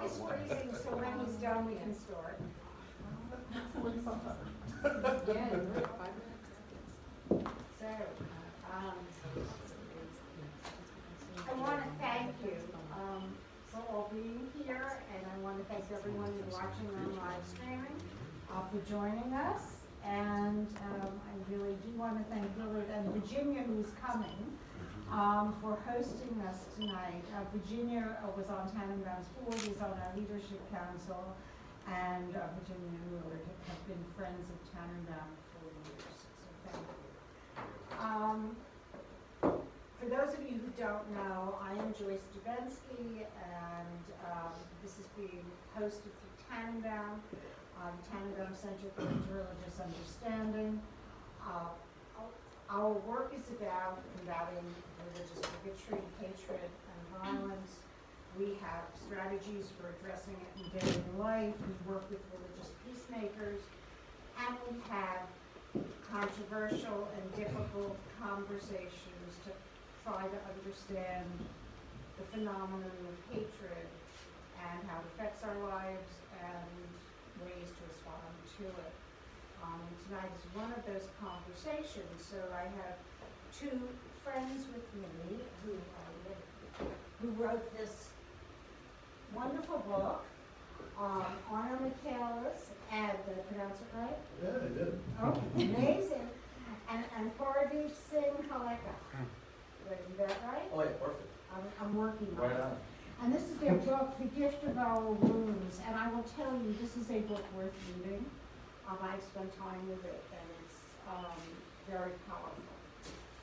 is freezing, so when he's done, we can start. Yeah, you're right, 5 minutes. So, I want to thank you for all being here, and I want to thank everyone who's watching on live streaming for joining us. And I really do want to thank Willard and Virginia, who's coming, for hosting us tonight. Virginia was on Tanenbaum's board, is on our leadership council, and Virginia and Willard have been friends of Tanenbaum for years, so thank you. For those of you who don't know, I am Joyce Dubinsky, and this is being hosted through Tanenbaum, Tanenbaum Center for Interreligious Understanding. Our work is about combating religious bigotry, hatred, and violence. We have strategies for addressing it in daily life. We work with religious peacemakers, and we have controversial and difficult conversations to try to understand the phenomenon of hatred and how it affects our lives and ways to respond to it. Tonight is one of those conversations, so I have two friends with me who wrote this wonderful book, Arno Michaelis, and did I pronounce it right? Yeah, I did. Oh, amazing. And Pardeep Kaleka. Did I do that right? Oh, yeah, perfect. I'm working on Right it. on. And this is their book, The Gift of Our Wounds. And I will tell you, this is a book worth reading. I've spent time with it, and it's very powerful.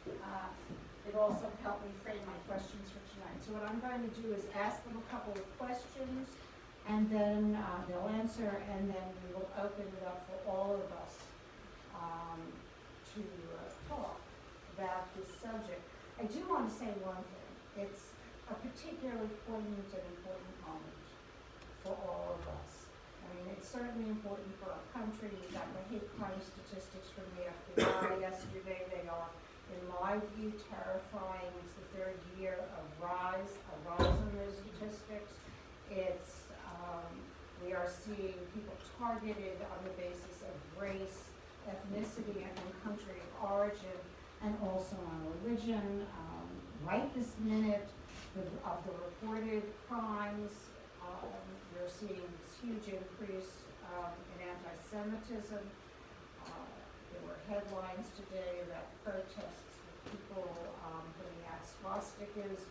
It also helped me frame my questions for tonight. So what I'm going to do is ask them a couple of questions, and then they'll answer, and then we will open it up for all of us to talk about this subject. I do want to say one thing. It's a particularly poignant and important moment for all of us. I mean, it's certainly important for our country. We got the hate crime statistics from the FBI yesterday. They are, in my view, terrifying. It's the third year of a rise in those statistics. It's, we are seeing people targeted on the basis of race, ethnicity, and country of origin, and also on religion. Right this minute, of the reported crimes, we're seeing this huge increase in anti-Semitism. There were headlines today about protests with people putting out swastikas,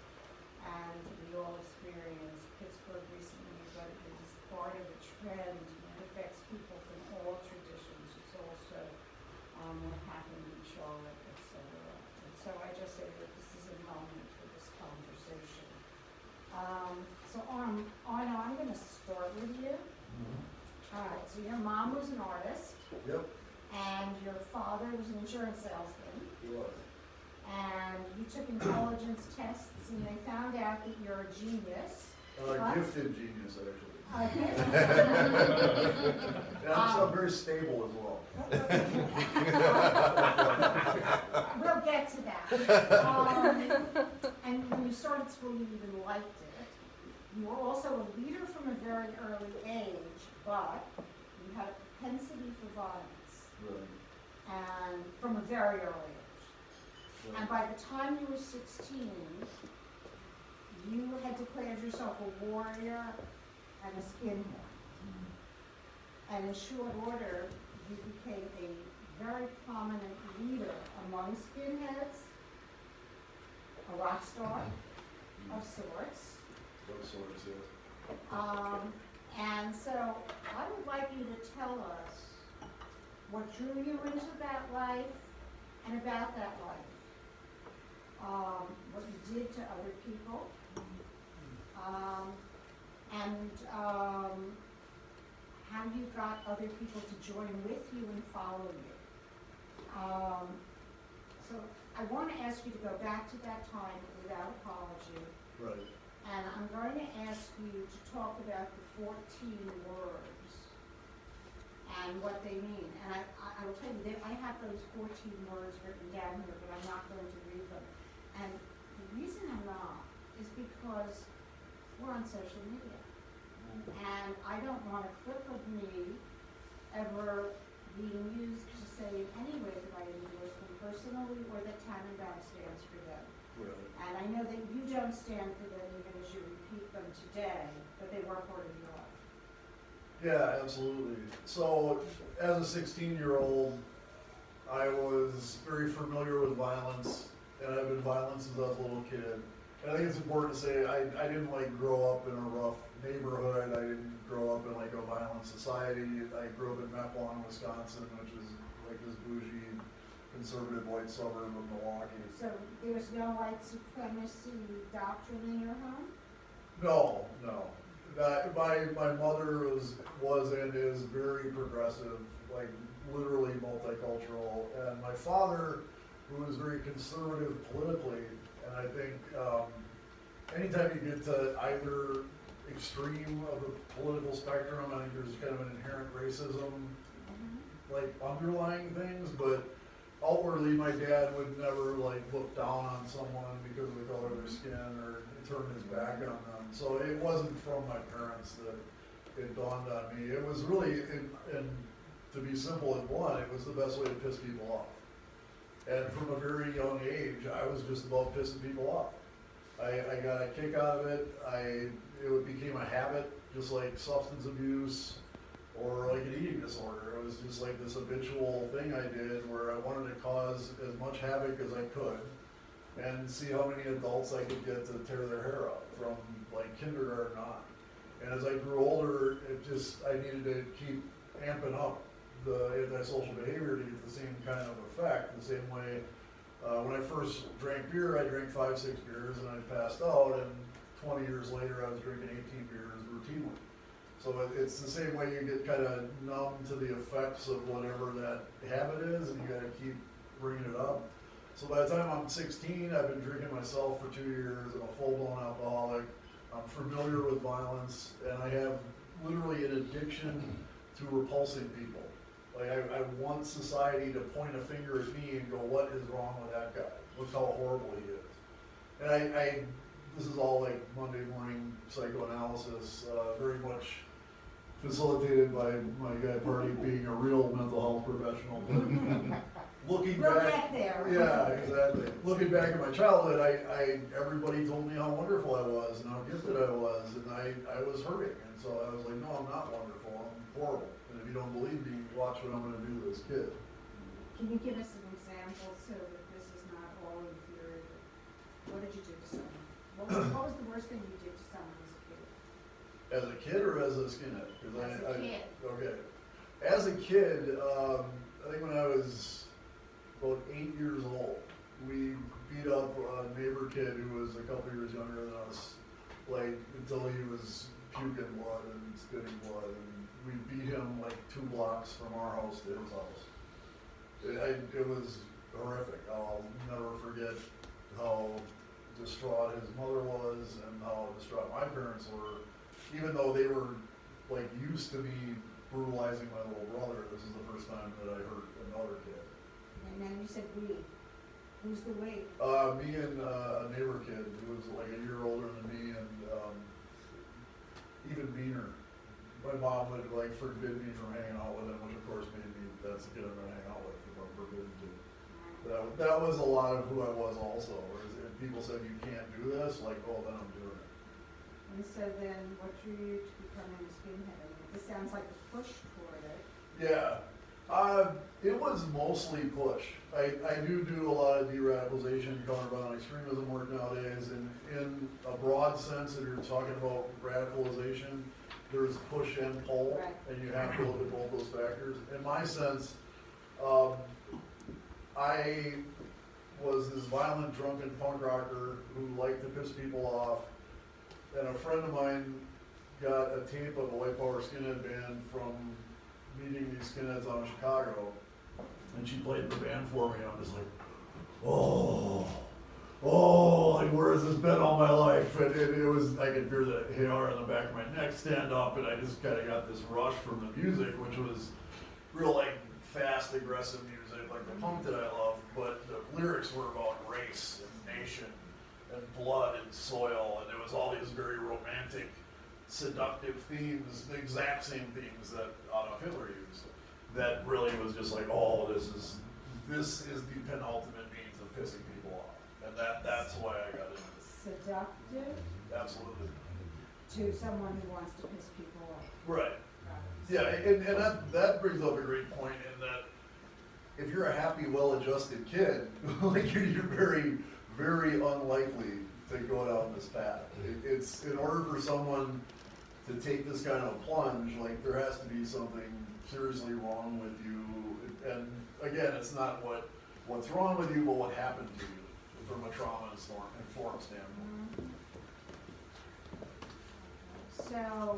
and we all experienced Pittsburgh recently, but it is part of a trend, and it affects people from all traditions. It's also what happened in Charlotte, etc. And so I just say that this is a moment for this conversation. So Arno, I'm going to start with you. All right, so your mom was an artist. Yep. And your father was an insurance salesman. He was. And you took intelligence tests, and they found out that you're a genius. Gifted genius, actually. Okay. And I'm so very stable as well. We'll get to that. And when you started school, you even liked it. You were also a leader from a very early age, but you had a propensity for violence. Right. And from a very early age. Right. And by the time you were 16, you had declared yourself a warrior and a skinhead. And in short order, you became a very prominent leader among skinheads, a rock star of sorts. What sorts, yes. And so I would like you to tell us what drew you into that life and about that life. What you did to other people. And how you got other people to join with you and follow you. So I want to ask you to go back to that time without apology. Right. And I'm going to ask you to talk about the 14 words and what they mean. And I will tell you, I have those 14 words written down here, but I'm not going to read them. And the reason I'm not is because we're on social media. And I don't want a clip of me ever being used to say in any way that I endorse them personally or that Tanenbaum stands for them. Right. And I know that you don't stand for them even as you repeat them today, but they were part of your life. Yeah, absolutely. So, as a 16-year-old, I was very familiar with violence, and I've been violent since I was a little kid. And I think it's important to say I didn't like grow up in a rough neighborhood. I didn't grow up in like a violent society. I grew up in Mequon, Wisconsin, which is like this bougie, conservative white suburb of Milwaukee. So there was no white supremacy doctrine in your home? No, no. My mother was and is very progressive, like literally multicultural, and my father, who was very conservative politically, and I think anytime you get to either extreme of the political spectrum, I think there's kind of an inherent racism, like underlying things, but outwardly my dad would never like look down on someone because of the color of their skin or turn his back on them. So it wasn't from my parents that it dawned on me. It was really, and to be simple and blunt, it was the best way to piss people off. And from a very young age, I was just about pissing people off. I got a kick out of it. It became a habit, just like substance abuse or like an eating disorder. It was just like this habitual thing I did where I wanted to cause as much havoc as I could and see how many adults I could get to tear their hair out from like kindergarten on. And as I grew older, I needed to keep amping up the antisocial behavior to get the same kind of effect, the same way. When I first drank beer, I drank 5-6 beers and I passed out, and 20 years later I was drinking 18 beers routinely. So it's the same way you get kind of numb to the effects of whatever that habit is, and you got to keep bringing it up. So by the time I'm 16, I've been drinking myself for 2 years. I'm a full-blown alcoholic. I'm familiar with violence, and I have literally an addiction to repulsing people. Like I want society to point a finger at me and go, "What is wrong with that guy? Look how horrible he is." And this is all like Monday morning psychoanalysis, very much facilitated by my guy Pardeep being a real mental health professional. But looking We'll back, get there. yeah, exactly. Looking back at my childhood, everybody told me how wonderful I was and how gifted I was, and I was hurting, and so I was like, no, I'm not wonderful, I'm horrible. And if you don't believe me, watch what I'm going to do to this kid. Can you give us an example so that this is not all inferior? What did you do to someone? What was the worst thing you did to someone as a kid? As a kid or as a skinhead? As a kid. Okay. As a kid, I think when I was about 8 years old, we beat up a neighbor kid who was a couple years younger than us, like until he was puking blood and spitting blood, and we beat him like 2 blocks from our house to his house. It was horrific. I'll never forget how distraught his mother was and how distraught my parents were, even though they were like used to me brutalizing my little brother. This is the first time that I hurt another kid. And then you said we. Who's the we? Me and a neighbor kid who was like a year older than me, and even meaner. My mom would like forbid me from hanging out with him, which of course made me, that's the kid I'm gonna hang out with if I'm forbidden to. That was a lot of who I was also, whereas if people said you can't do this, like, oh, then I'm doing it. And so then what drew you to becoming a skinhead? This sounds like a push toward it. Yeah, it was mostly push. I do a lot of de-radicalization, counterviolent extremism work nowadays, and in a broad sense, if you're talking about radicalization, there's push and pull, Right. and you have to look at both those factors. In my sense, I was this violent, drunken punk rocker who liked to piss people off, and a friend of mine got a tape of a white power skinhead band from meeting these skinheads out in Chicago, and she played the band for me, and I'm just like, oh, like where has this been all my life? And it was, I could hear the hair on the back of my neck stand up, and I just kind of got this rush from the music, which was real like fast, aggressive music, like the punk that I love, but the lyrics were about race and nation and blood and soil, and it was all these very romantic seductive themes, the exact same themes that Adolf Hitler used. That really was just like, oh, this is the penultimate means of pissing people off, and that's why I got into it. Seductive Absolutely. to someone who wants to piss people off. Right. Yeah, and that brings up a great point in that if you're a happy, well-adjusted kid, like you're very, very unlikely to go down this path. It's in order for someone to take this kind of plunge, like there has to be something seriously wrong with you. And again, it's not what's wrong with you, but what happened to you from a trauma-informed standpoint. So,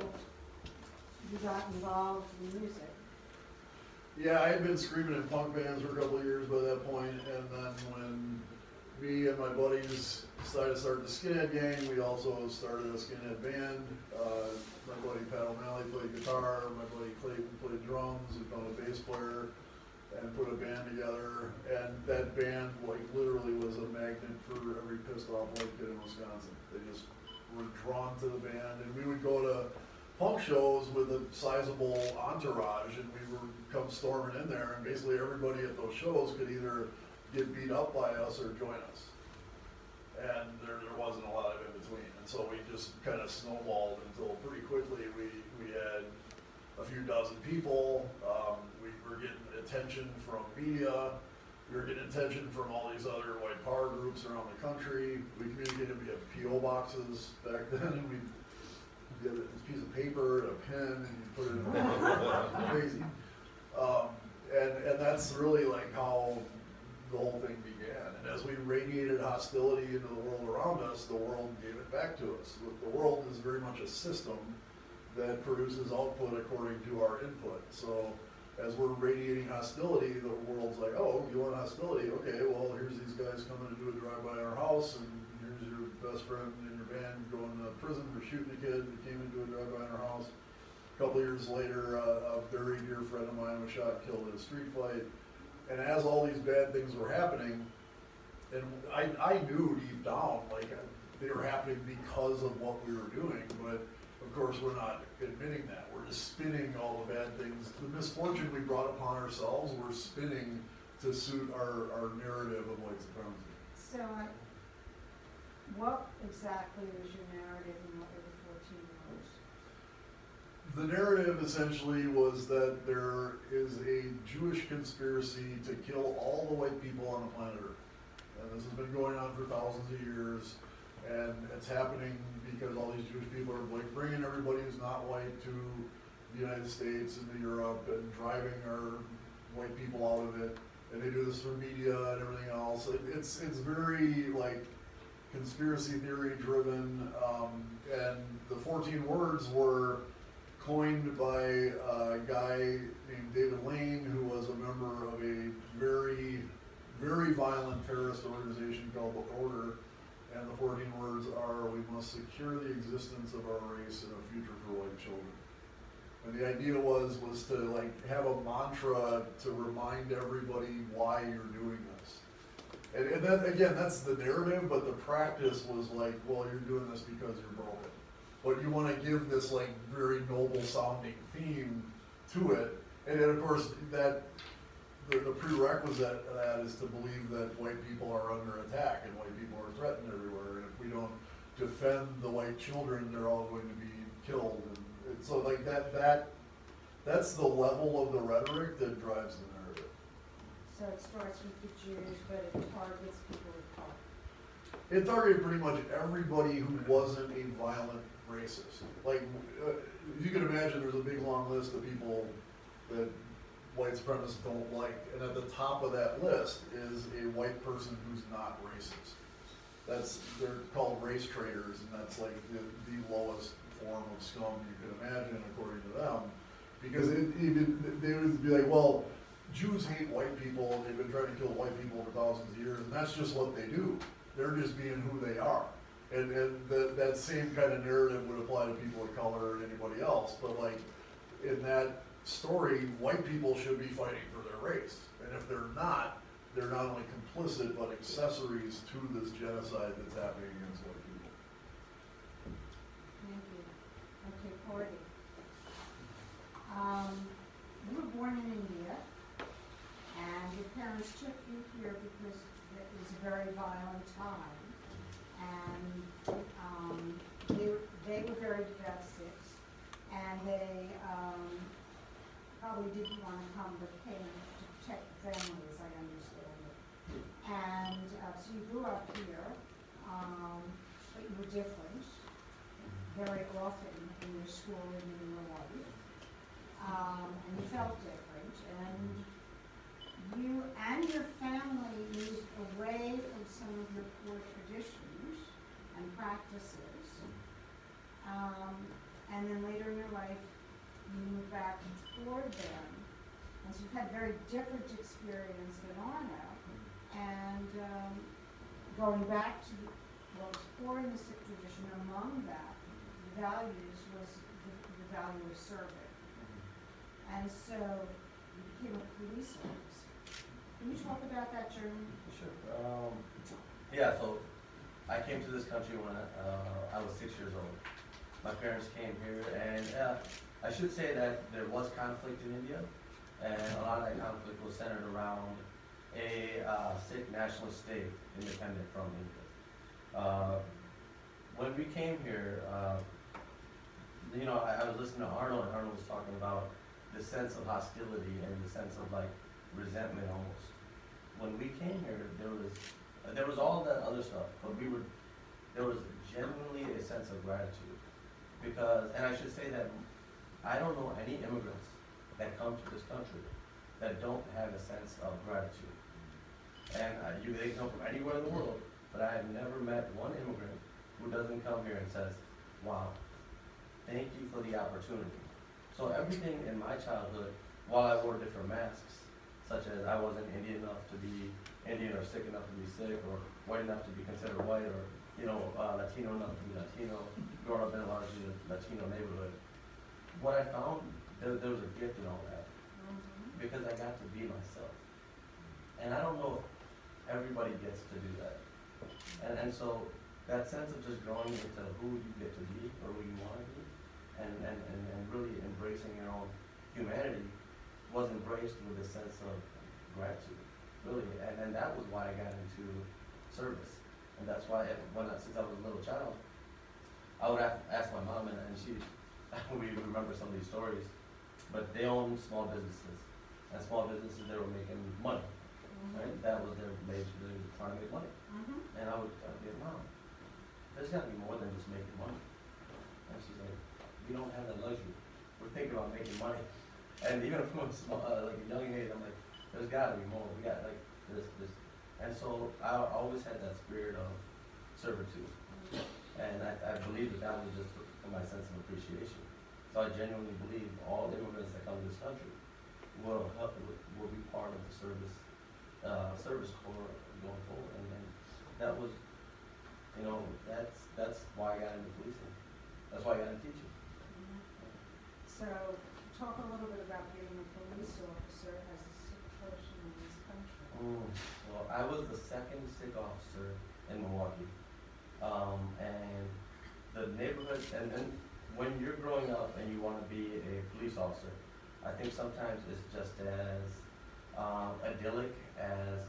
you got involved in music. Yeah, I had been screaming in punk bands for a couple of years by that point, and then when me and my buddies decided to start the skinhead gang, we also started a skinhead band. My buddy Pat O'Malley played guitar, my buddy Clayton played drums, we found a bass player, and put a band together. And that band, like, literally was a magnet for every pissed off white kid in Wisconsin. They just were drawn to the band, and we would go to punk shows with a sizable entourage, and we would come storming in there, and basically everybody at those shows could either get beat up by us or join us. And there wasn't a lot of in between. And so we just kind of snowballed until pretty quickly we had a few dozen people. We were getting attention from media. We were getting attention from all these other white power groups around the country. We communicated via P.O. boxes back then, and we had this piece of paper and a pen, and you put it in crazy. And that's really like how the whole thing began. And as we radiated hostility into the world around us, the world gave it back to us. The world is very much a system that produces output according to our input. So as we're radiating hostility, the world's like, oh, you want hostility? Okay, well, here's these guys coming to do a drive-by in our house, and here's your best friend in your band going to prison for shooting a kid that came into a drive-by in our house. A couple years later, a very dear friend of mine was shot and killed in a street fight. And as all these bad things were happening, and I knew deep down, like, they were happening because of what we were doing, but of course we're not admitting that. We're just spinning all the bad things. The misfortune we brought upon ourselves, we're spinning to suit our narrative of white supremacy. So, what exactly was your narrative and what were the 14 words? The narrative essentially was that there is a Jewish conspiracy to kill all the white people on the planet Earth. And this has been going on for thousands of years, and it's happening because all these Jewish people are like bringing everybody who's not white to the United States and to Europe and driving our white people out of it. And they do this through media and everything else. It's very like conspiracy theory driven, and the 14 words were coined by a guy named David Lane, who was a member of a very, very violent terrorist organization called the Order. And the 14 words are, we must secure the existence of our race and a future for white children. And the idea was to like have a mantra to remind everybody why you're doing this. And then again, that's the narrative, but the practice was like, well, you're doing this because you're broken. But you want to give this like very noble sounding theme to it. And then of course that the prerequisite of that is to believe that white people are under attack and white people are threatened everywhere. And if we don't defend the white children, they're all going to be killed. And so like that's the level of the rhetoric that drives the narrative. So it starts with the Jews, but it targets people of color. It targeted pretty much everybody who wasn't a violent racist. Like, you can imagine there's a big long list of people that white supremacists don't like, and at the top of that list is a white person who's not racist. They're called race traitors, and that's like the lowest form of scum you could imagine according to them. Because they would be like, well, Jews hate white people, and they've been trying to kill white people for thousands of years, and that's just what they do. They're just being who they are. And that same kind of narrative would apply to people of color and anybody else, but like in that story, white people should be fighting for their race. And if they're not only complicit, but accessories to this genocide that's happening against white people. Thank you. Okay, and they probably didn't want to come, but came to protect the family, as I understand it. And so you grew up here, but you were different very often in your school and in your life, and you felt different, and you and your family moved away from some of your core traditions and practices, and then later in your life, you moved back toward them. And so you've had very different experience than Arno, and going back to what was core in the Sikh tradition, among that, the values was the value of serving. And so you became a police officer. Can you talk about that journey? Sure. Yeah, so I came to this country when I was 6 years old. My parents came here, and I should say that there was conflict in India, and a lot of that conflict was centered around a Sikh nationalist state, independent from India. When we came here, I was listening to Arno, and Arno was talking about the sense of hostility and the sense of like resentment almost. When we came here, there was all that other stuff, but there was genuinely a sense of gratitude. Because, and I should say that I don't know any immigrants that come to this country that don't have a sense of gratitude. And they come from anywhere in the world, but I have never met one immigrant who doesn't come here and says, wow, thank you for the opportunity. So everything in my childhood, while I wore different masks, such as I wasn't Indian enough to be Indian or Sikh enough to be Sikh or white enough to be considered white or Latino enough to be Latino, growing up in a largely Latino neighborhood. What I found, there was a gift in all that, because I got to be myself. And I don't know if everybody gets to do that. And so that sense of just growing into who you get to be or who you want to be, and really embracing your own humanity was embraced with a sense of gratitude, really. And that was why I got into service. And that's why since I was a little child, I would ask my mom, and we remember some of these stories, but they owned small businesses. And small businesses, they were making money, right? That was their major, they were trying to make money. And I would be like, Mom, there's got to be more than just making money. And she's like, we don't have that luxury. We're thinking about making money. And even from like a young age, I'm like, there's got to be more. We got like this. And so I always had that spirit of servitude. And I believe that was just for my sense of appreciation. So I genuinely believe all immigrants that come to this country will be part of the service corps going forward. And that was, that's why I got into policing. That's why I got into teaching. So talk a little bit about being a police officer as a Sikh person in this country. Well, I was the second Sikh officer in Milwaukee. And the neighborhood, and when you're growing up and you want to be a police officer, I think sometimes it's just as idyllic as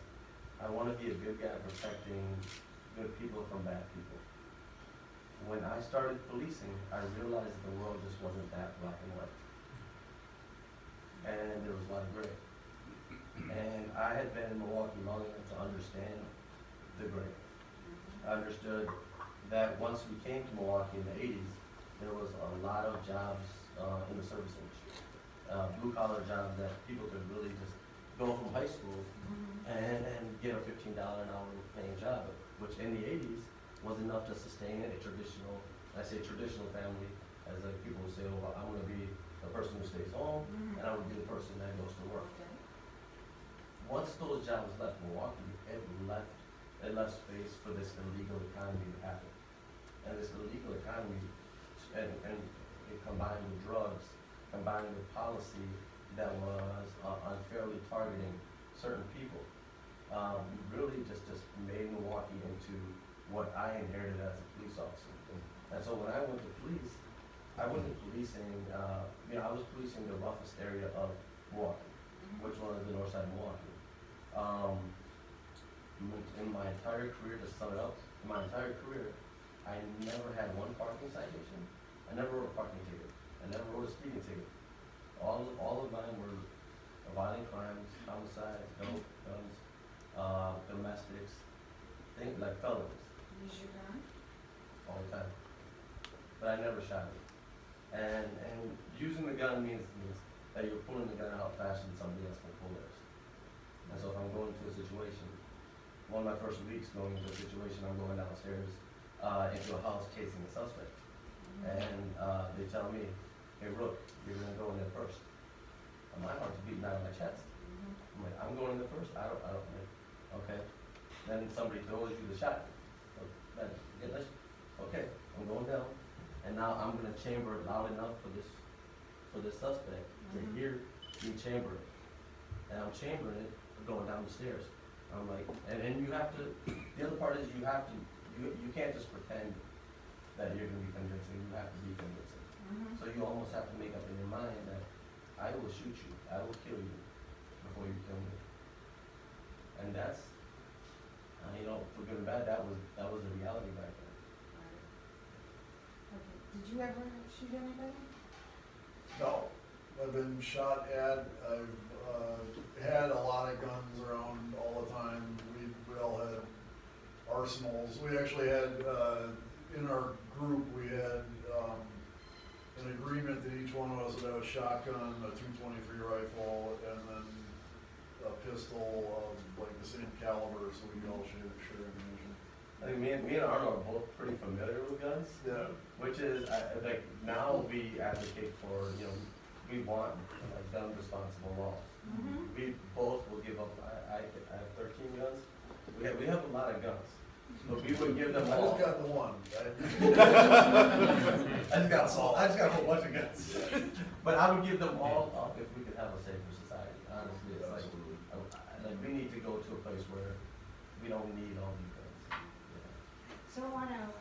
I want to be a good guy protecting good people from bad people. When I started policing, I realized that the world just wasn't that black and white. And there was a lot of gray. And I had been in Milwaukee long enough to understand the gray. I understood that once we came to Milwaukee in the 80s, there was a lot of jobs in the service industry. Blue-collar jobs that people could really just go from high school and get a $15 an hour paying job, which in the 80s was enough to sustain a traditional, I say traditional family, as like people would say, well, I'm going to be the person who stays home, and I would be the person that goes to work. Once those jobs left Milwaukee, it left space for this illegal economy to happen. And this illegal economy, and it combined with drugs, combined with policy that was unfairly targeting certain people, really just made Milwaukee into what I inherited as a police officer. And so when I went to police, I wasn't policing, I was policing the roughest area of Milwaukee, which was the north side of Milwaukee. In my entire career, to sum it up, I never had one parking citation. I never wrote a parking ticket. I never wrote a speeding ticket. All of mine were violent crimes, homicides, dope, guns, domestics, things like felonies, Use your gun? all the time. But I never shot it. And using the gun means that you're pulling the gun out faster than somebody else can pull theirs. And so if I'm going to a situation, one of my first weeks going into a situation, I'm going downstairs into a house chasing a suspect. And they tell me, hey Rook, you're gonna go in there first. And my heart's beating out of my chest. I'm like, I'm going in there first? I don't like, okay. Then somebody throws you the shot. Okay, I'm going down. And now I'm gonna chamber it loud enough for this suspect to hear me chamber it. And I'm chambering it, going down the stairs. I'm like, and you have to, the other part is you can't just pretend that you're gonna be convincing, you have to be convincing. So you almost have to make up in your mind that I will shoot you, I will kill you before you kill me. And that's, you know, for good and bad, that was the reality back then. Okay, did you ever shoot anybody? No, I've been shot at, I've had a lot of guns around all the time. We all had arsenals. We actually had, in our group, we had an agreement that each one of us would have a shotgun, a .223 rifle, and then a pistol of like the same caliber, so we could all share ammunition. I think me and Arno are both pretty familiar with guns. Yeah. Which is, like, now we advocate for, you know, we want like gun responsible laws. We both will give up, I have 13 guns. We have a lot of guns, but we would give them I all. just got the one. I just got a whole bunch of guns. But I would give them all up if we could have a safer society, honestly. It's like, we need to go to a place where we don't need all these guns. So I wanna,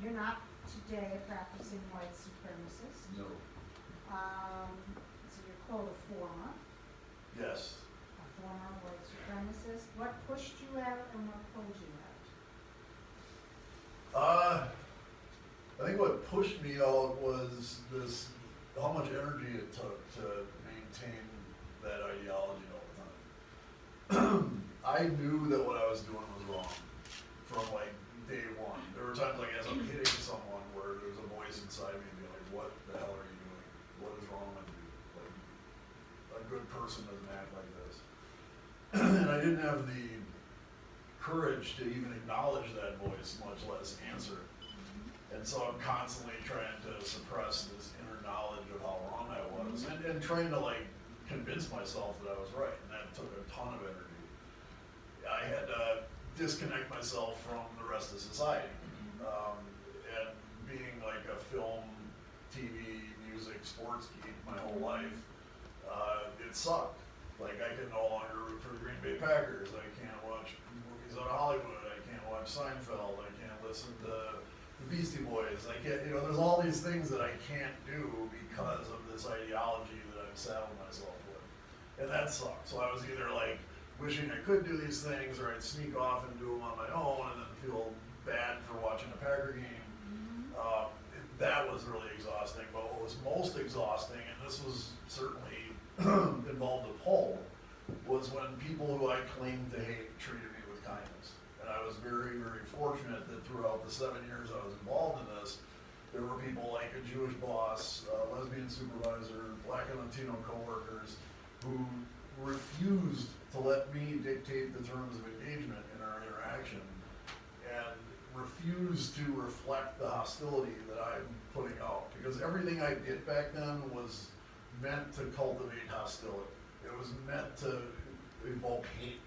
you're not today a practicing white supremacist. No. So you're called a former Yes. white supremacist. What pushed you out and what pulled you out? I think what pushed me out was how much energy it took to maintain that ideology all the time. I knew that what I was doing was wrong from like day one. There were times like as I'm hitting someone where there's a voice inside me being like, what the hell are you doing? What is wrong with you? Like, a good person doesn't act like this. And I didn't have the courage to even acknowledge that voice, much less answer it. And so I'm constantly trying to suppress this inner knowledge of how wrong I was and trying to like convince myself that I was right. And that took a ton of energy. I had to disconnect myself from the rest of society. And being like a film, TV, music, sports geek my whole life, it sucked. Like I can no longer root for the Green Bay Packers. I can't watch movies out of Hollywood. I can't watch Seinfeld. I can't listen to the Beastie Boys. I can't, there's all these things that I can't do because of this ideology that I've saddled myself with. And that sucked. So I was either like wishing I could do these things or I'd sneak off and do them on my own and then feel bad for watching a Packer game. That was really exhausting. But what was most exhausting, and this was certainly involved a poll, was when people who I claimed to hate treated me with kindness. And I was very, very fortunate that throughout the 7 years I was involved in this, there were people like a Jewish boss, a lesbian supervisor, Black and Latino coworkers who refused to let me dictate the terms of engagement in our interaction and refused to reflect the hostility that I'm putting out. Because everything I did back then was meant to cultivate hostility. It was meant to evoke hate.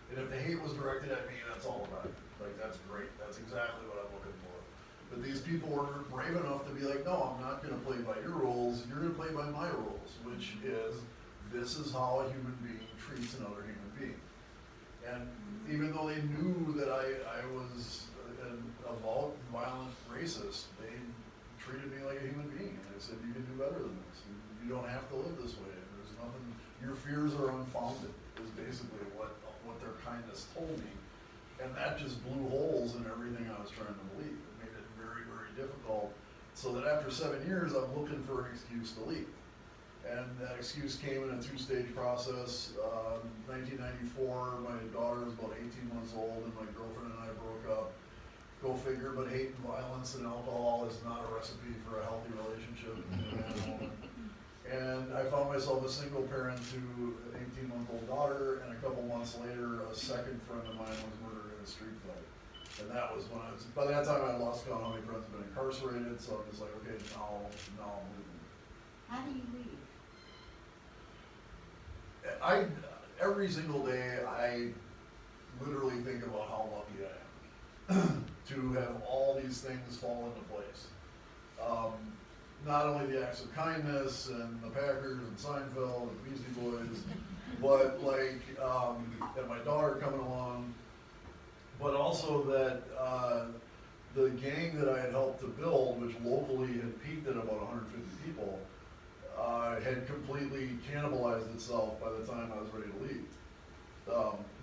And if the hate was directed at me, that's all about it. Like, that's great. That's exactly what I'm looking for. But these people were brave enough to be like, no, I'm not going to play by your rules. You're going to play by my rules, which is, this is how a human being treats another human being. And even though they knew that I was an avowed, violent racist, they treated me like a human being. And they said, you can do better than this. You don't have to live this way. There's nothing, your fears are unfounded, is basically what their kindness told me. And that just blew holes in everything I was trying to believe. It made it very, very difficult So that after 7 years, I'm looking for an excuse to leave. And that excuse came in a 2-stage process. 1994, my daughter was about 18 months old, and my girlfriend and I broke up. Go figure, but hate and violence and alcohol is not a recipe for a healthy relationship between a man and woman. And I found myself a single parent to an 18-month-old daughter, and a couple months later, a second friend of mine was murdered in a street fight. And that was when by that time I lost count how many friends had been incarcerated, so I'm just like, okay, now I'm leaving. How do you leave? Every single day, I literally think about how lucky I am to have all these things fall into place. Not only the acts of kindness and the Packers and Seinfeld and Beastie Boys, but like, and my daughter coming along, but also that the gang that I had helped to build, which locally had peaked at about 150 people, had completely cannibalized itself by the time I was ready to leave.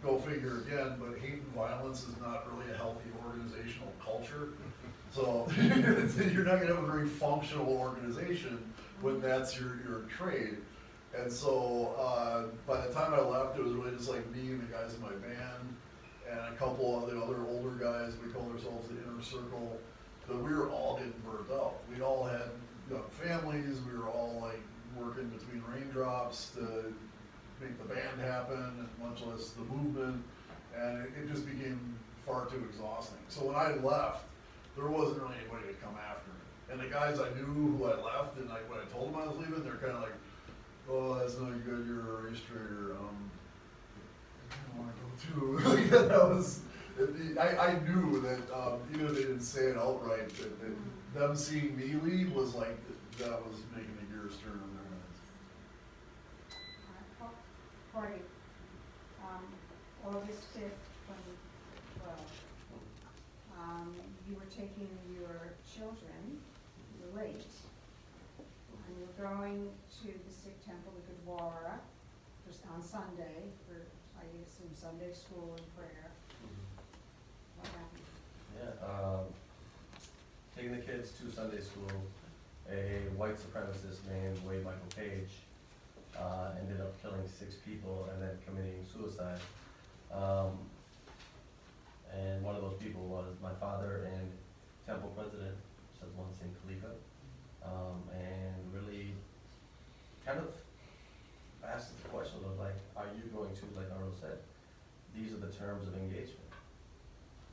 Go figure again, but hate and violence is not really a healthy organizational culture. So you're not gonna have a very functional organization when that's your trade. And so by the time I left, it was really just like me and the guys in my band and a couple of the other older guys. We called ourselves the inner circle. But we were all getting burnt out. We all had young families. We were all like working between raindrops to make the band happen, much less the movement, and it just became far too exhausting. So when I left, there wasn't really anybody to come after me. And the guys I knew who I left, and like when I told them I was leaving, they're kind of like, "Oh, that's not good. You're a race trader. I don't want to go too." Like that was. I knew that even if they didn't say it outright, that them seeing me leave was like that was making the gears turn in their heads. Pardeep, August 5th, 2012, you were taking your children, you were late, and you were going to the Sikh temple, the Gurdwara, on Sunday, for, I assume, Sunday school and prayer. What happened? Yeah, taking the kids to Sunday school, a white supremacist named Michael Page ended up killing 6 people and then committing suicide. And one of those people was my father and temple president, says one named Kaleka, and really kind of asked the question of like, are you going to, like Arno said, these are the terms of engagement.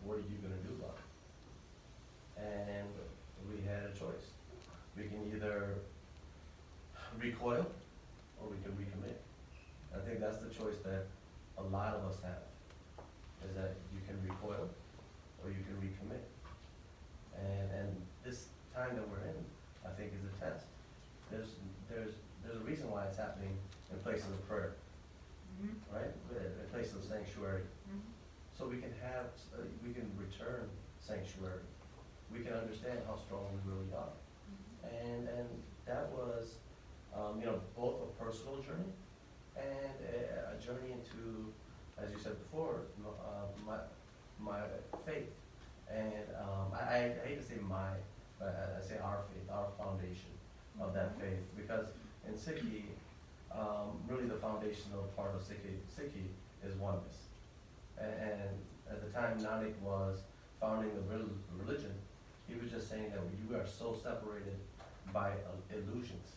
What are you going to do about it? And we had a choice. We can either recoil or we can recommit. I think that's the choice that a lot of us have, is that you can recoil or you can recommit. And this time that we're in, I think, is a test. There's a reason why it's happening in places of prayer, right? In places of sanctuary. So we can have, we can return sanctuary. We can understand how strong we really are. And that was, both a personal journey and a journey into, as you said before, my faith. And I hate to say my, but I say our faith, our foundation of that faith. Because in Sikhi, really the foundational part of Sikhi is oneness. And at the time Nanak was founding the religion, he was just saying that you are so separated by illusions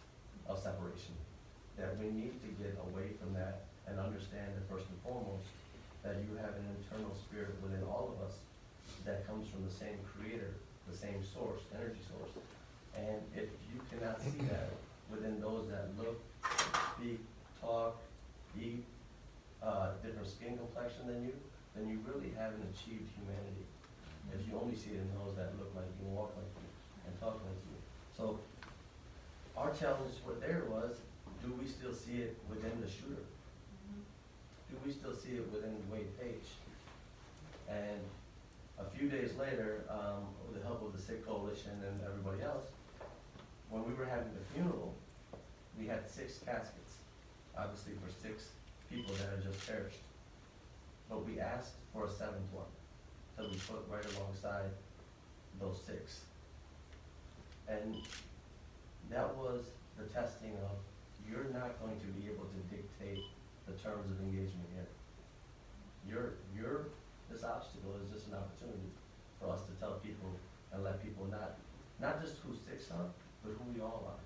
of separation that we need to get away from that and understand that first and foremost that you have an internal spirit within all of us that comes from the same creator, the same source, energy source. And if you cannot see that within those that look, speak, talk, eat, different skin complexion than you, then you really haven't achieved humanity. If you only see it in those that look like you, walk like you, and talk like you. So our challenge there was, do we still see it within the shooter? Do we still see it within Wade Page? And a few days later, with the help of the Sikh Coalition and everybody else, when we were having the funeral, we had 6 caskets, obviously for 6 people that had just perished. But we asked for a 7th one to be put right alongside those 6. And that was the testing of, you're not going to be able to dictate the terms of engagement here. This obstacle is just an opportunity for us to tell people and let people not just who Sikhs are, but who we all are.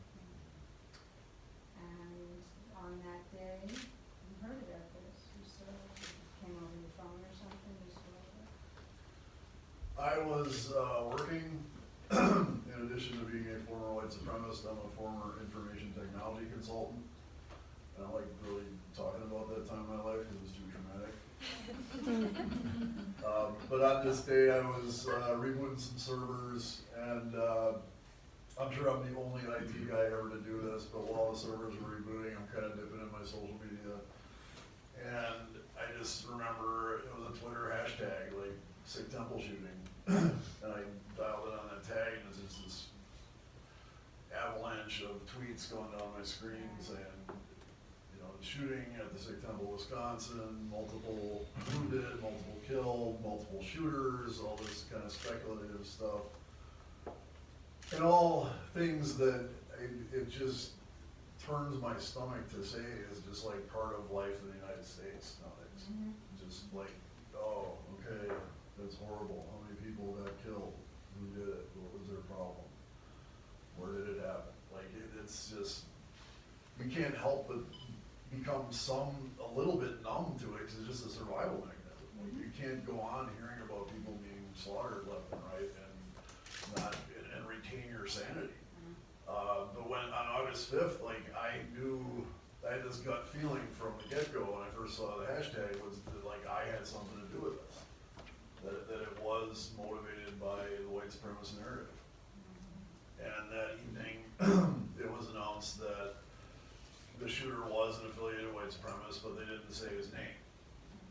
And on that day, you heard about this, you saw it, it came over your phone or something, you saw it? I was working, in addition to being a former white supremacist, I'm a former information technology consultant. I don't like really talking about that time in my life because it's too traumatic. But on this day, I was rebooting some servers, and I'm sure I'm the only IT guy ever to do this, but while the servers were rebooting, I'm kind of dipping in my social media. And I just remember it was a Twitter hashtag, like Sikh temple shooting. And I dialed it on that tag, and it's just this avalanche of tweets going down my screen saying, you know, the shooting at the Sikh temple, Wisconsin, multiple wounded, multiple killed, multiple shooters, all this kind of speculative stuff. And all things that it just turns my stomach to say is just like part of life in the United States nowadays. Mhm. Just like, oh, okay, that's horrible. How many people got killed? Who did it? What was their problem? Where did it happen? Like, it's just, we can't help but become a little bit numb to it because it's just a survival mechanism. Like, you can't go on hearing about people being slaughtered left and right and retain your sanity. But when on August 5th, like, I had this gut feeling from the get-go when I first saw the hashtag was that, like, I had something to do with this. That it was motivated by the white supremacist narrative. And that evening, it was announced that the shooter was an affiliated white supremacist, but they didn't say his name.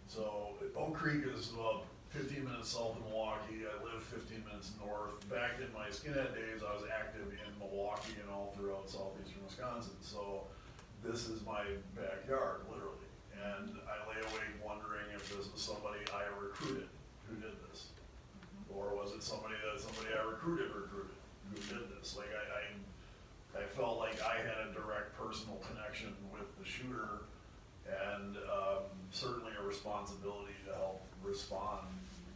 So Oak Creek is about 15 minutes south of Milwaukee. I live 15 minutes north. Back in my skinhead days, I was active in Milwaukee and all throughout southeastern Wisconsin. So this is my backyard, literally. And I lay awake wondering if this was somebody I recruited who did this. Or was it somebody I recruited who did this? Like, I felt like I had a direct personal connection with the shooter and certainly a responsibility to help respond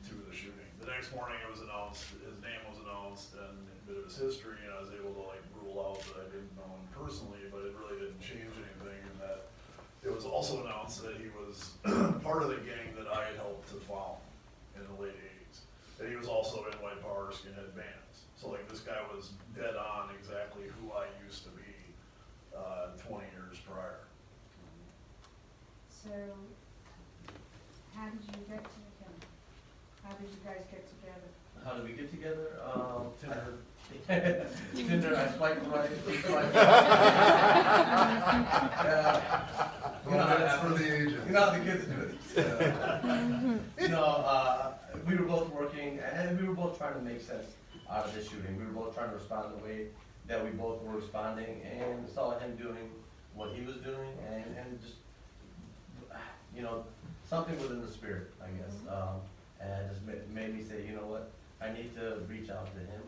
to the shooting. The next morning it was announced, his name was announced and a bit of his history, and I was able to like rule out that I didn't know him personally, but it really didn't change anything, and that it was also announced that he was part of the gang that I had helped to found in the late 80s. And he was also in White Power skinhead bands. So like this guy was dead on exactly who I used to be 20 years prior. So, how did you get to him? How did you guys get together? How did we get together? Tinder. Tinder, I swiped right, he swiped Well, that's for the agent. you know how the kids do it. You know, we were both working, and we were both trying to make sense out of this shooting. We were both trying to respond the way that we both were responding, and saw him doing what he was doing, and just, you know, something within the spirit, I guess. And just made me say, you know what, I need to reach out to him.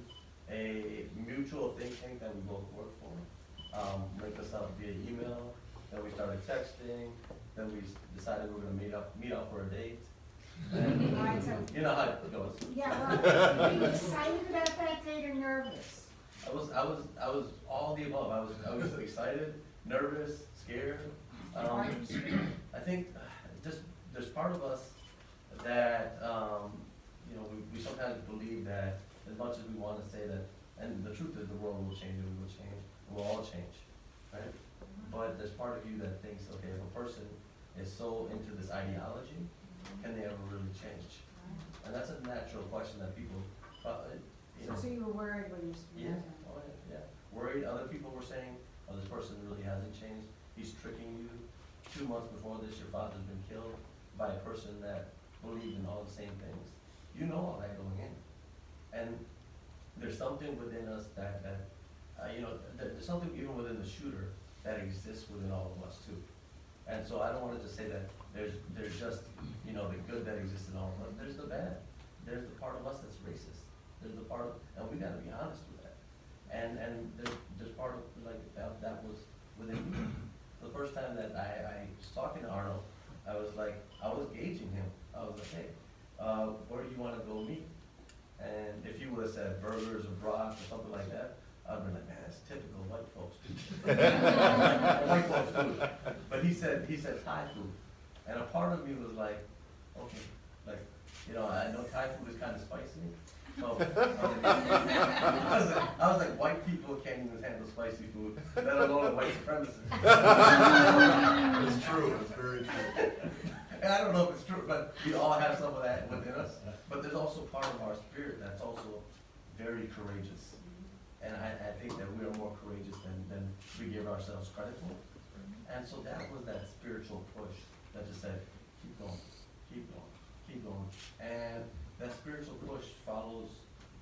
A mutual think tank that we both work for, linked us up via email, then we started texting, then we decided we were gonna meet up for a date. And, Alright, so, you know how it goes. yeah, well, were you excited about that date or nervous? I was all the above. I was excited, nervous, scared. Why were you scared? I think just there's part of us that you know, we sometimes believe that as much as we want to say that, and the truth is the world will change and we will change, we'll all change, right? But there's part of you that thinks, okay, if a person is so into this ideology, can they ever really change? And that's a natural question that people, you know. So you were worried when you Yeah, oh yeah, yeah. Worried, other people were saying, oh, this person really hasn't changed. He's tricking you. 2 months before this, your father's been killed by a person that believed in all the same things. You know all that going in. And there's something within us that you know, there's something even within the shooter that exists within all of us too. And so I don't want to just say that there's just, you know, the good that exists in all of us. There's the bad. There's the part of us that's racist. There's the part of, and we gotta be honest with that. And there's part of, like, that was within me. The first time that I was talking to Arno, I was gauging him. I was like, hey, where do you wanna go meet? And if he would've said burgers or brats or something like that, I'd been like, man, that's typical white folks food. White folks food. But he said Thai food. And a part of me was like, okay, like, you know, I know Thai food is kind of spicy. So, I was like, white people can't even handle spicy food, let alone white supremacists. It's true, it's very true. And I don't know if it's true, but we all have some of that within us. But there's also part of our spirit that's also very courageous. And I think that we are more courageous than we give ourselves credit for. And so that was that spiritual push that just said, keep going, keep going, keep going. And that spiritual push follows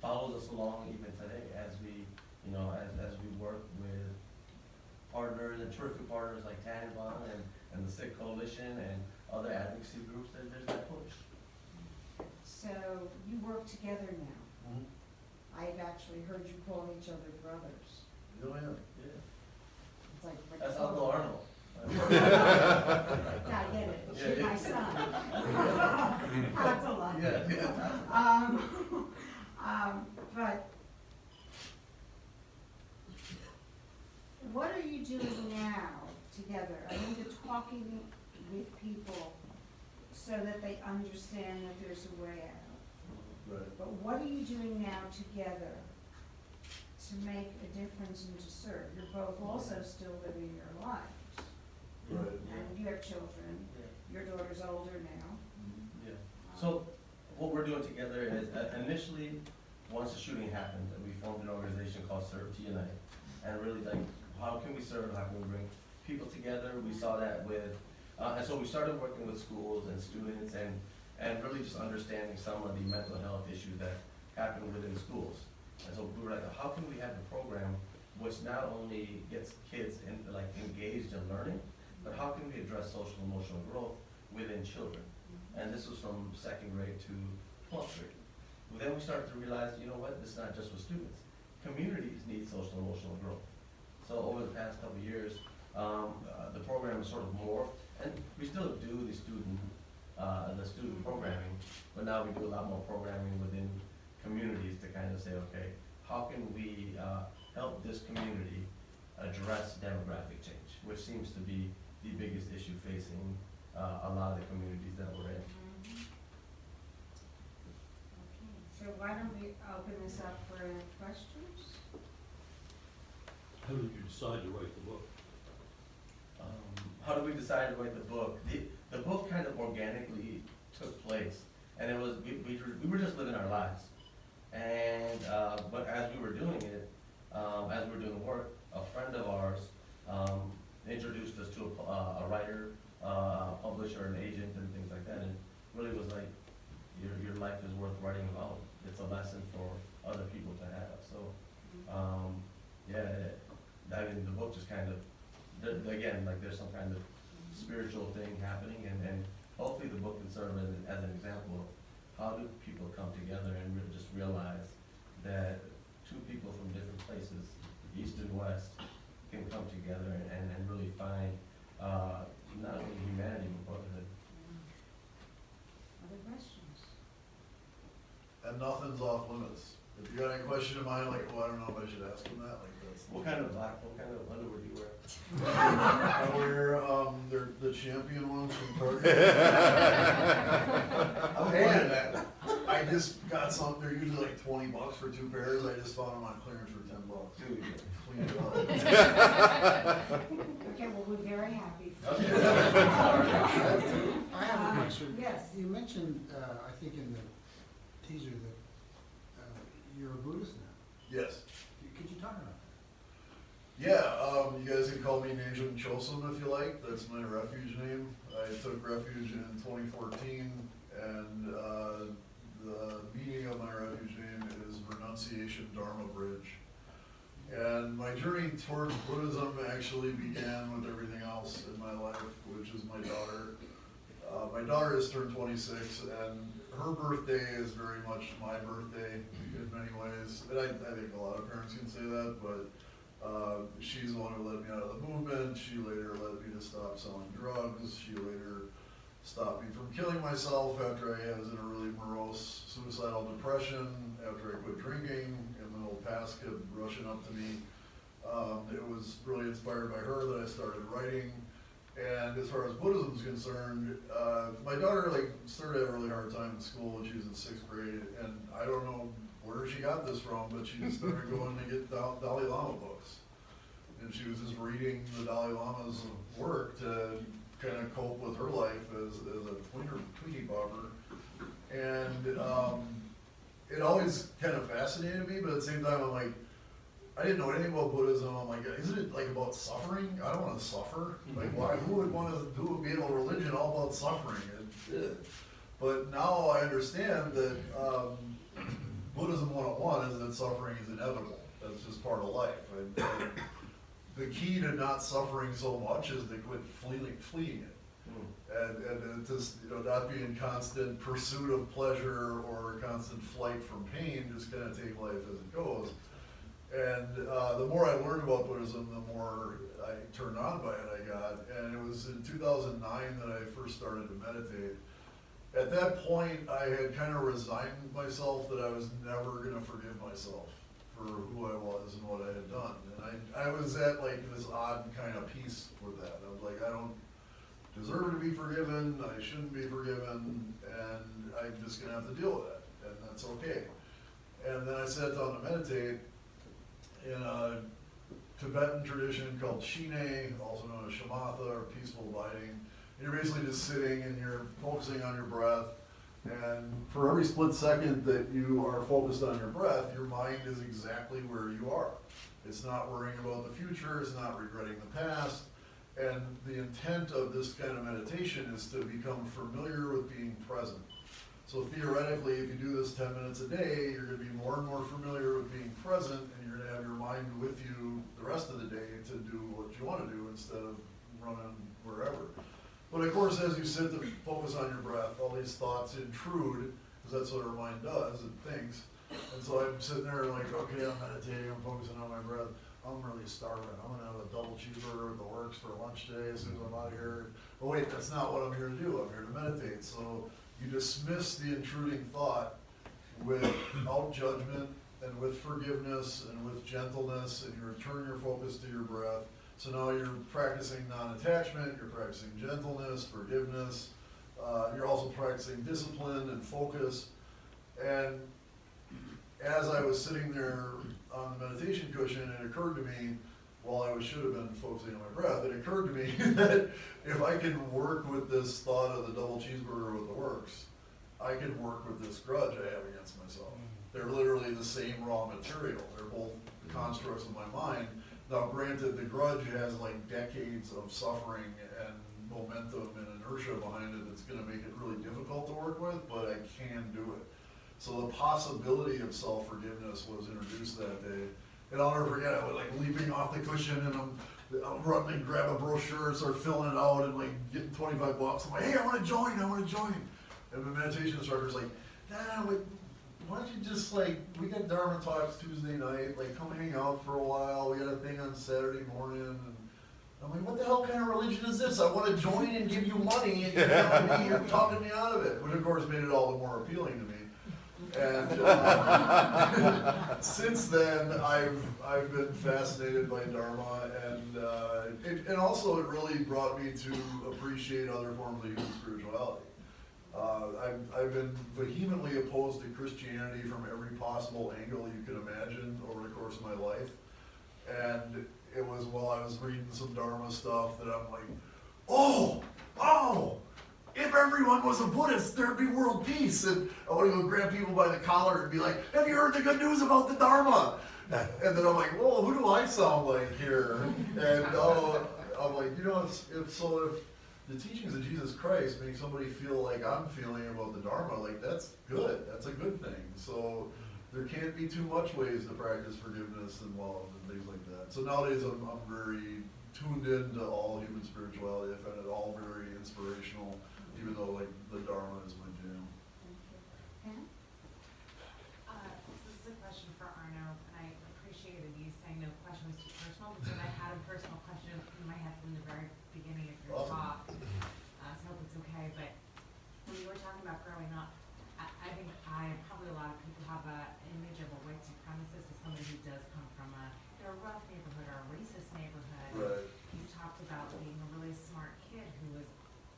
us along even today as we, you know, as we work with partners and terrific partners like Tanenbaum and the Sikh Coalition and other advocacy groups. There's that push. So you work together now. Mhm. I've actually heard you call each other brothers. Oh, yeah. Yeah. It's like. That's Uncle Arno. Yeah, I get it. She's Yeah. my son. That's a lot. Yeah. But what are you doing now together? I mean, you're talking with people so that they understand that there's a way out. Right. But what are you doing now together to make a difference and to serve? You're both also still living your lives. Right. And you have children. Your daughter's older now. Yeah. So what we're doing together is initially, once the shooting happened, we formed an organization called Serve to Unite. And really, like, how can we serve? How can we bring people together? We saw that with, and so we started working with schools and students and really just understanding some of the mental health issues that happen within schools. And so we were like, how can we have a program which not only gets kids engaged in learning, but how can we address social emotional growth within children? And this was from 2nd grade to 12th grade. But then we started to realize, you know what, this is not just for students. Communities need social emotional growth. So over the past couple of years, the program has sort of morphed, and we still do the student programming, but now we do a lot more programming within communities to kind of say, okay, how can we help this community address demographic change, which seems to be the biggest issue facing a lot of the communities that we're in. Okay, so why don't we open this up for any questions? How did you decide to write the book? How did we decide to write the book? The book kind of organically took place, and it was we were just living our lives, and but as we were doing it, as we were doing the work, a friend of ours introduced us to a writer, publisher, an agent, and things like that, and really was like, your life is worth writing about. It's a lesson for other people to have. So, yeah, I mean, the book just kind of, again, like there's some kind of spiritual thing happening, and hopefully the book can serve as an example of how do people come together and just realize that two people from different places, east and west, can come together and really find not only humanity but brotherhood. Other questions? And nothing's off limits. If you got any question in mind, like, oh, I don't know if I should ask him that, like that's. What kind of underwear do you wear? I wear, they're the champion ones from Pardeep. I'm wearing that. I just got some, they're usually like $20 for 2 pairs. I just found them on clearance for $10. Dude. Clean it up. Okay, well, we're very happy. Okay. I have a question. Yes. You mentioned, I think in the teaser that you're a Buddhist now. Yes. Could you talk about that? Yeah, you guys can call me Nejum Chosun if you like. That's my refuge name. I took refuge in 2014, and the meaning of my refuge name is Renunciation Dharma Bridge. And my journey towards Buddhism actually began with everything else in my life, which is my daughter. My daughter has turned 26, and her birthday is very much my birthday in many ways. And I think a lot of parents can say that, but she's the one who led me out of the movement. She later led me to stop selling drugs. She later stopped me from killing myself after I was in a really morose suicidal depression, after I quit drinking, and the whole past kept rushing up to me. It was really inspired by her that I started writing. And as far as Buddhism is concerned, my daughter started to have a really hard time in school when she was in 6th grade, and I don't know where she got this from, but she just started going to get Dalai Lama books. And she was just reading the Dalai Lama's work to kind of cope with her life as a Tweety bobber. And it always kind of fascinated me, but at the same time I'm like, I didn't know anything about Buddhism. I'm like, isn't it like about suffering? I don't want to suffer. Like, why? Who would want to be in a religion all about suffering? But now I understand that Buddhism 101 is that suffering is inevitable. That's just part of life. And the key to not suffering so much is to quit fleeing it. And just, not be in constant pursuit of pleasure or constant flight from pain, just kind of take life as it goes. And the more I learned about Buddhism, the more I turned on by it I got. And it was in 2009 that I first started to meditate. At that point, I had kind of resigned myself that I was never going to forgive myself for who I was and what I had done. And I was at this odd kind of peace with that. I was like, I don't deserve to be forgiven, I shouldn't be forgiven, and I'm just going to have to deal with it, and that's okay. And then I sat down to meditate in a Tibetan tradition called Shine, also known as Shamatha, or peaceful abiding. You're basically just sitting and you're focusing on your breath, and for every split second that you are focused on your breath, your mind is exactly where you are. It's not worrying about the future, it's not regretting the past, and the intent of this kind of meditation is to become familiar with being present. So theoretically, if you do this 10 minutes a day, you're going to be more and more familiar with being present, and you're going to have your mind with you the rest of the day to do what you want to do instead of running wherever. But of course, as you sit to focus on your breath, all these thoughts intrude, because that's what our mind does, it thinks. And so I'm sitting there like, okay, I'm meditating, I'm focusing on my breath. I'm really starving. I'm going to have a double cheeseburger with the works for lunch today as soon as I'm out of here. But wait, that's not what I'm here to do. I'm here to meditate. So you dismiss the intruding thought without judgment and with forgiveness and with gentleness, and you return your focus to your breath. So now you're practicing non-attachment, you're practicing gentleness, forgiveness. You're also practicing discipline and focus. And as I was sitting there on the meditation cushion, it occurred to me, while I should have been focusing on my breath, it occurred to me that if I can work with this thought of the double cheeseburger with the works, I can work with this grudge I have against myself. They're literally the same raw material. They're both constructs of my mind. Now granted, the grudge has decades of suffering and momentum and inertia behind it that's going to make it really difficult to work with, but I can do it. So the possibility of self-forgiveness was introduced that day. And I'll never forget, I was leaping off the cushion, and I'm running and grab a brochure and start filling it out and getting $25. I'm like, hey, I want to join. And the meditation instructor's like, nah, why don't you just we got Dharma talks Tuesday night, come hang out for a while. We got a thing on Saturday morning. And I'm like, what the hell kind of religion is this? I want to join and give you money, and you're talking me out of it. Which of course made it all the more appealing to me. And since then, I've been fascinated by Dharma, and also it really brought me to appreciate other forms of human spirituality. I've been vehemently opposed to Christianity from every possible angle you can imagine over the course of my life, and it was while I was reading some Dharma stuff that I'm like, oh! If everyone was a Buddhist, there'd be world peace. And I want to go grab people by the collar and be like, have you heard the good news about the Dharma? And then I'm like, whoa, who do I sound like here? And I'm like, if the teachings of Jesus Christ make somebody feel like I'm feeling about the Dharma, that's good. That's a good thing. So there can't be too much ways to practice forgiveness and love and things like that. So nowadays I'm very tuned into all human spirituality. I find it all very inspirational. Even though the Dharma is my jam. moments that I had a personal question in my head from the very beginning of your Awesome. talk. So I hope it's okay, but when you were talking about growing up, I think probably a lot of people have an image of a white supremacist as somebody who does come from a rough neighborhood or a racist neighborhood. Right. You talked about being a really smart kid who was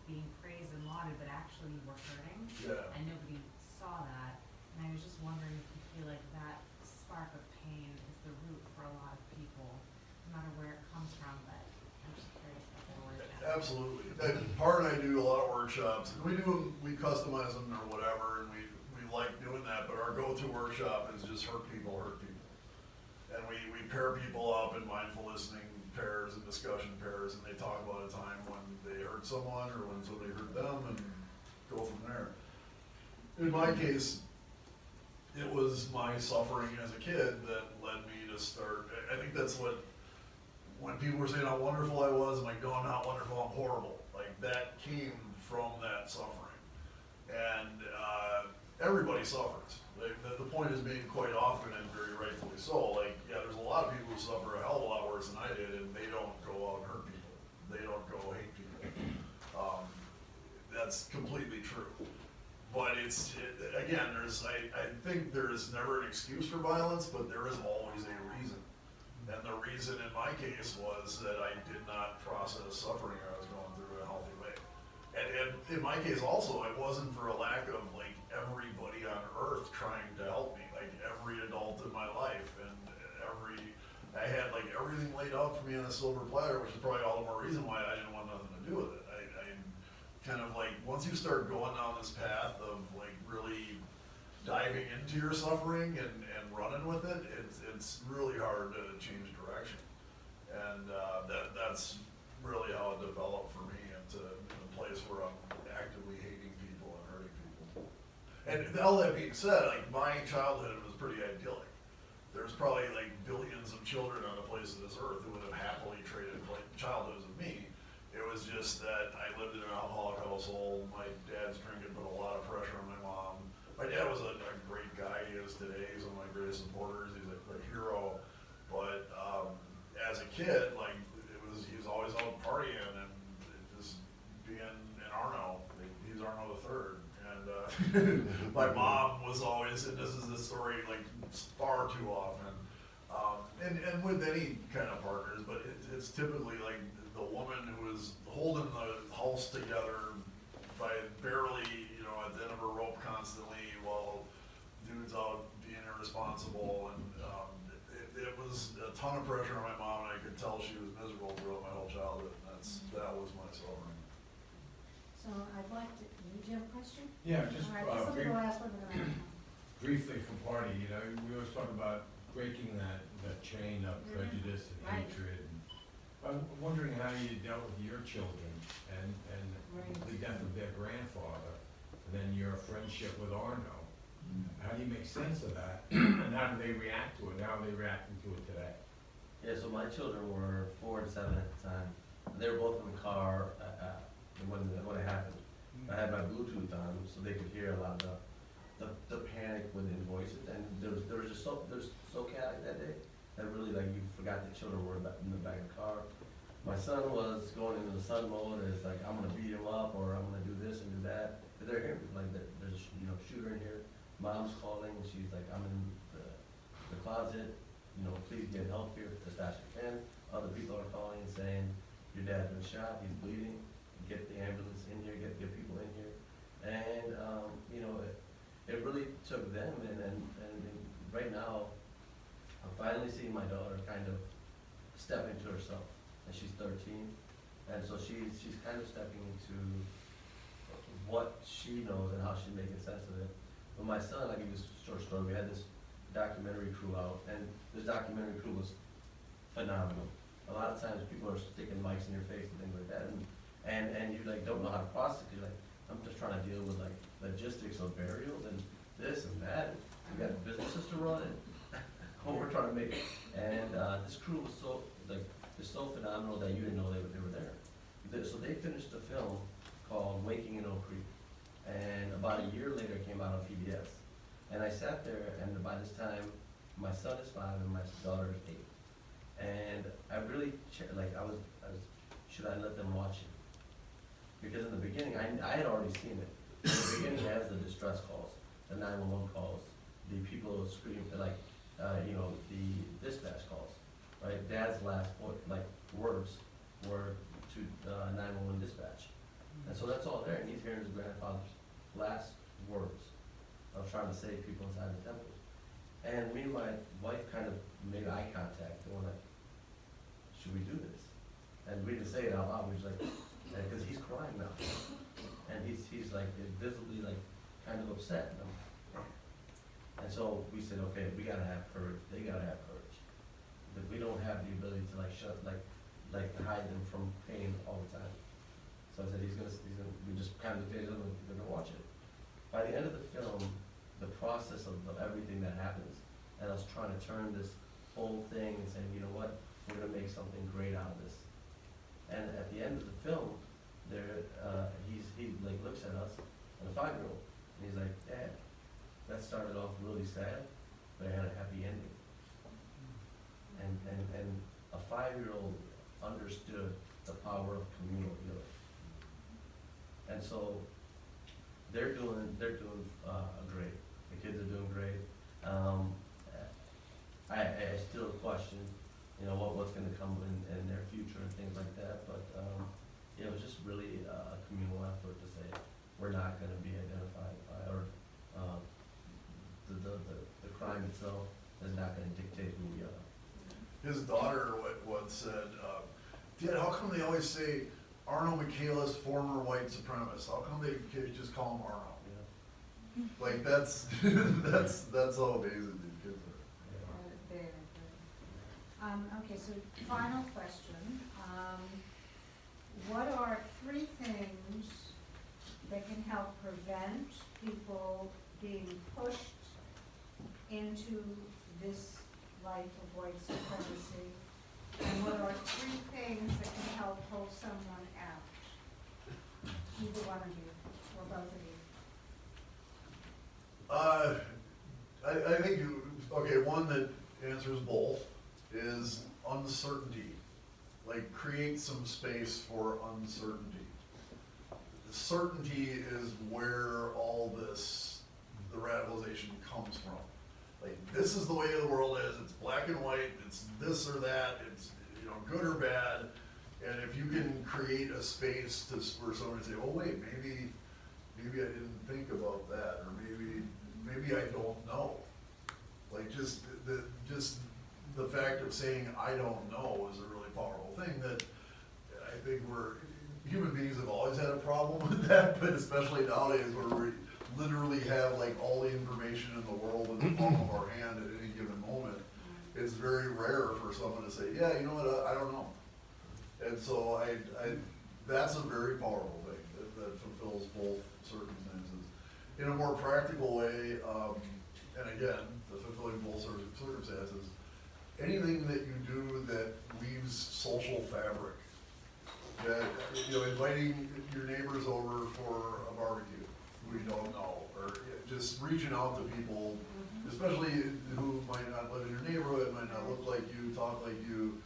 being praised and lauded, but actually you were hurting. Yeah. And nobody saw that. And I was just wondering if you feel like that spark of pain is the root for a lot of people, no matter where it comes from, but I'm just curious about the origin. Absolutely. Part and I do a lot of workshops. We customize them or whatever, and we like doing that, but our go-to workshop is just hurt people. And we pair people up in mindful listening pairs and discussion pairs, and they talk about a time when they hurt someone or when somebody hurt them and go from there. In my case, it was my suffering as a kid that led me to start. I think that's what, when people were saying how wonderful I was, I'm like, no, I'm not wonderful, I'm horrible. Like, that came from that suffering. And everybody suffers. Like, the point is made quite often, and very rightfully so. Like, yeah, there's a lot of people who suffer a hell of a lot worse than I did, and they don't go out and hurt people. They don't go hate people. That's completely true. But again, I think there's never an excuse for violence, but there is always a reason. And the reason in my case was that I did not process suffering I was going through in a healthy way. And in my case also, it wasn't for a lack of like everybody on earth trying to help me, like every adult in my life, and I had like everything laid out for me on a silver platter, which is probably all the more reason why I didn't want nothing to do with it. I kind of like, once you start going down this path of like really diving into your suffering and running with it, it's really hard to change direction. And that's really how it developed for me into a place where I'm actively hating people and hurting people. And all that being said, like my childhood was pretty idyllic. There's probably like billions of children on the face of this earth who would have happily traded like childhoods with me. It was just that I lived in an alcoholic household. My dad's drinking put a lot of pressure on my mom. My dad was a great guy. He is today. He's one of my greatest supporters. He's a hero. But as a kid, like he was always out partying and just being an Arno. He's Arno the Third. And my mom was always, and this is the story like far too often. And with any kind of partners, but it's typically like the woman who is holding the house together by barely, at the end of her rope constantly, while dude's out being irresponsible. And it was a ton of pressure on my mom, and I could tell she was miserable throughout my whole childhood. And that was my suffering. So I'd like to, did you have a question? Yeah, just All right, this will be the last one, and then briefly from Party, we always talk about breaking that chain of prejudice and Right. hatred. And I'm wondering how you dealt with your children and Right. the death of their grandfather, and then your friendship with Arno. How do you make sense of that, and how do they react to it? How are they reacting to it today? Yeah, so my children were 4 and 7 at the time. They were both in the car when it happened. I had my Bluetooth on so they could hear a lot of the panic within voices, and there was just so chaotic that day that really like you forgot that children were in the back of the car. My son was going into the son mode, and it's like I'm gonna beat him up or I'm gonna do this and do that. But they're hearing like there's a shooter in here. Mom's calling, and she's like, I'm in the closet. Please get help here as fast as you can. Other people are calling and saying your dad's been shot, he's bleeding. Get the ambulance in here, get people in here, and it really took them. And right now, I'm finally seeing my daughter kind of step into herself, and she's 13, and so she's kind of stepping into what she knows and how she's making sense of it. But my son, I'll give you this short story. We had this documentary crew out, and this documentary crew was phenomenal. A lot of times people are sticking mics in your face and things like that, and you like don't know how to process it. You're like, I'm just trying to deal with like logistics of burials and this and that. We got businesses to run and what we're trying to make. And this crew was so phenomenal that you didn't know they were there. So they finished a film called Waking in Oak Creek, and about a year later it came out on PBS. And I sat there, and by this time my son is 5 and my daughter is 8. And I really, should I let them watch it? Because in the beginning, I had already seen it. In the beginning, it has the distress calls, the 911 calls, the people who scream, like, the dispatch calls, right? Dad's last words were to 911 dispatch. And so that's all there, and he's hearing his grandfather's last words of trying to save people inside the temple. And me and my wife kind of made eye contact, and we're like, should we do this? And we didn't say it out loud, we was like, because he's crying now. And he's like visibly like kind of upset. And so we said, okay, we gotta have courage, they gotta have courage. Because we don't have the ability to to hide them from pain all the time. So I said, we just kind of dictated them, we're gonna watch it. By the end of the film, the process of everything that happens, and us trying to turn this whole thing and saying, you know what, we're gonna make something great out of this. And at the end of the film, he looks at us, and a 5-year-old, and he's like, Dad, that started off really sad, but it had a happy ending. And a 5-year-old understood the power of communal healing. And so they're doing great. The kids are doing great. I still question, what's going to come in their future and things like that. But it was just really a communal effort to say we're not going to be identified by, or the crime itself is not going to dictate who we are. His daughter once said, Dad, how come they always say Arno Michaelis, former white supremacist? How come they just call him Arno? Yeah. Like that's how amazing these kids are. Very good. Okay, so final question. What are 3 things that can help prevent people being pushed into this life of white supremacy? And what are 3 things that can help pull someone out? Either one of you, or both of you. I think one that answers both is uncertainty. Like, create some space for uncertainty. The certainty is where all the radicalization comes from. Like, this is the way the world is, it's black and white, it's this or that, it's good or bad. And if you can create a space for someone to say, oh wait, maybe I didn't think about that, or maybe I don't know. Like, just the fact of saying I don't know is a really powerful thing that I think human beings have always had a problem with that, but especially nowadays where we literally have all the information in the world in the palm of our hand at any given moment. It's very rare for someone to say, yeah, you know what, I don't know. And so that's a very powerful thing that fulfills both circumstances. In a more practical way, and again, the fulfilling both circumstances, anything that you do that weaves social fabric, that, inviting your neighbors over for a barbecue who you don't know, or just reaching out to people, especially who might not live in your neighborhood, might not look like you, talk like you,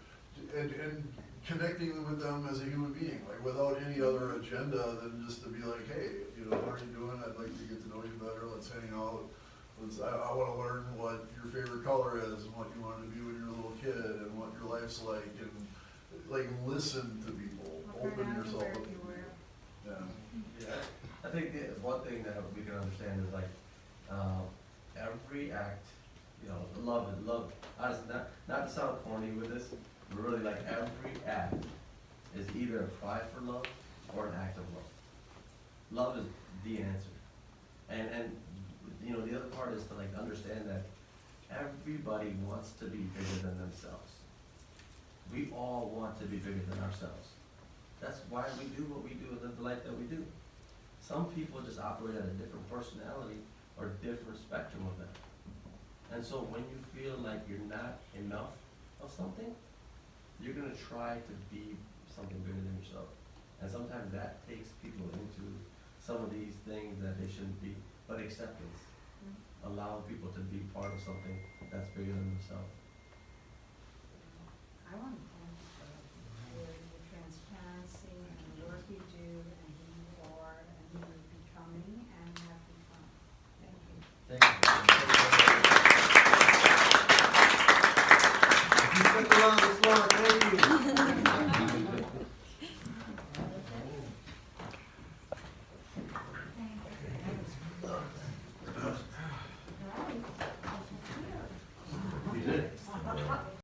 and connecting with them as a human being, without any other agenda than just to be like, hey, how are you doing? I'd like to get to know you better. Let's hang out. I want to learn what your favorite color is and what you wanted to be when you were a little kid and what your life's like, and listen to people, open yourself up. Yeah. I think one thing that we can understand is every act, love. Honestly, not to sound corny with this, but really every act is either a cry for love or an act of love. Love is the answer. And the other part is to understand that everybody wants to be bigger than themselves. We all want to be bigger than ourselves. That's why we do what we do and live the life that we do. Some people just operate at a different personality or different spectrum of that. And so when you feel like you're not enough of something, you're going to try to be something bigger than yourself. And sometimes that takes people into some of these things that they shouldn't be, but acceptance. Allowing people to be part of something that's bigger than themselves.